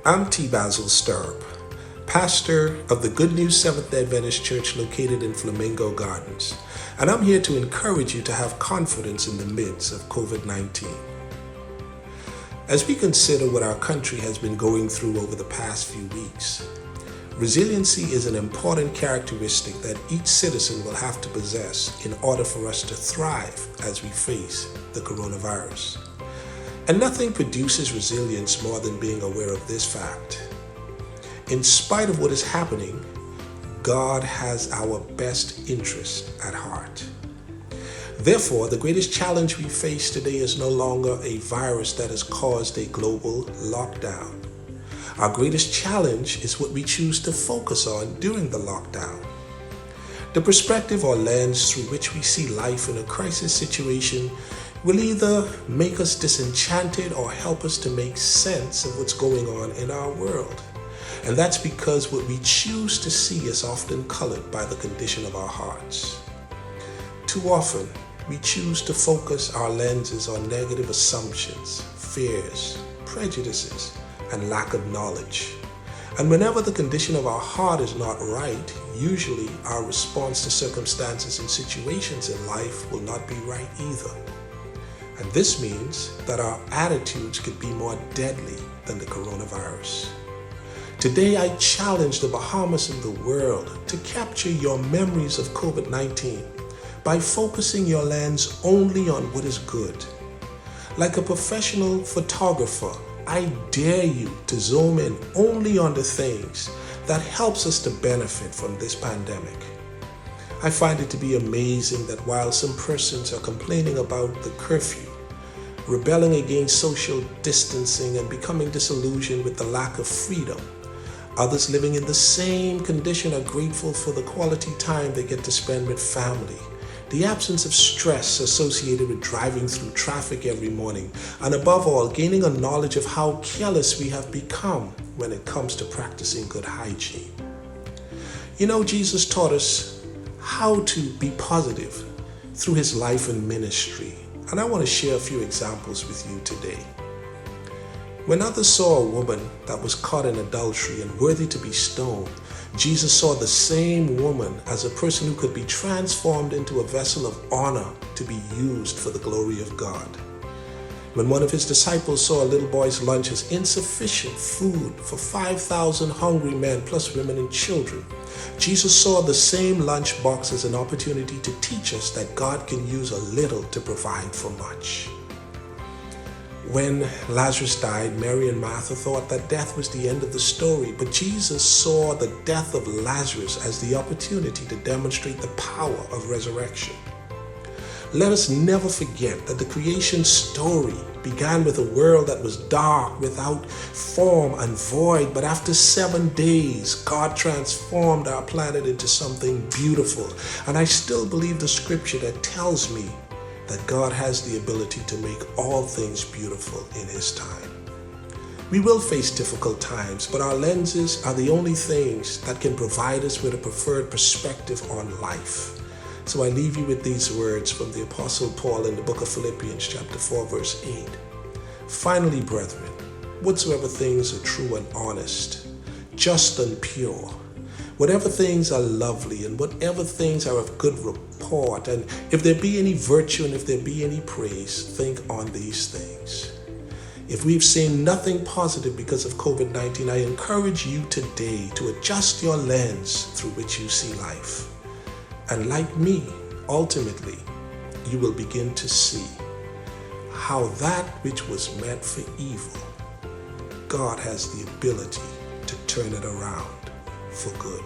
I'm Basil Sturrup, pastor of the Good News Seventh-day Adventist Church located in Flamingo Gardens, and I'm here to encourage you to have confidence in the midst of COVID-19. As we consider what our country has been going through over the past few weeks, resiliency is an important characteristic that each citizen will have to possess in order for us to thrive as we face the coronavirus. And nothing produces resilience more than being aware of this fact. In spite of what is happening, God has our best interest at heart. Therefore, the greatest challenge we face today is no longer a virus that has caused a global lockdown. Our greatest challenge is what we choose to focus on during the lockdown. The perspective or lens through which we see life in a crisis situation will either make us disenchanted or help us to make sense of what's going on in our world. And that's because what we choose to see is often colored by the condition of our hearts. Too often, we choose to focus our lenses on negative assumptions, fears, prejudices, and lack of knowledge. And whenever the condition of our heart is not right, usually our response to circumstances and situations in life will not be right either. And this means that our attitudes could be more deadly than the coronavirus. Today, I challenge the Bahamas and the world to capture your memories of COVID-19 by focusing your lens only on what is good. Like a professional photographer, I dare you to zoom in only on the things that helps us to benefit from this pandemic. I find it to be amazing that while some persons are complaining about the curfew, rebelling against social distancing and becoming disillusioned with the lack of freedom, others living in the same condition are grateful for the quality time they get to spend with family, the absence of stress associated with driving through traffic every morning, and above all, gaining a knowledge of how careless we have become when it comes to practicing good hygiene. You know, Jesus taught us how to be positive through his life and ministry, and I want to share a few examples with you today. When others saw a woman that was caught in adultery and worthy to be stoned, Jesus saw the same woman as a person who could be transformed into a vessel of honor to be used for the glory of God. When one of his disciples saw a little boy's lunch as insufficient food for 5,000 hungry men plus women and children, Jesus saw the same lunchbox as an opportunity to teach us that God can use a little to provide for much. When Lazarus died, Mary and Martha thought that death was the end of the story, but Jesus saw the death of Lazarus as the opportunity to demonstrate the power of resurrection. Let us never forget that the creation story began with a world that was dark, without form and void, but after 7 days, God transformed our planet into something beautiful. And I still believe the scripture that tells me that God has the ability to make all things beautiful in his time. We will face difficult times, but our lenses are the only things that can provide us with a preferred perspective on life. So I leave you with these words from the Apostle Paul in the book of Philippians chapter 4 verse 8. Finally, brethren, whatsoever things are true and honest, just and pure, whatever things are lovely and whatever things are of good report, and if there be any virtue and if there be any praise, think on these things. If we've seen nothing positive because of COVID-19, I encourage you today to adjust your lens through which you see life. And like me, ultimately, you will begin to see how that which was meant for evil, God has the ability to turn it around for good.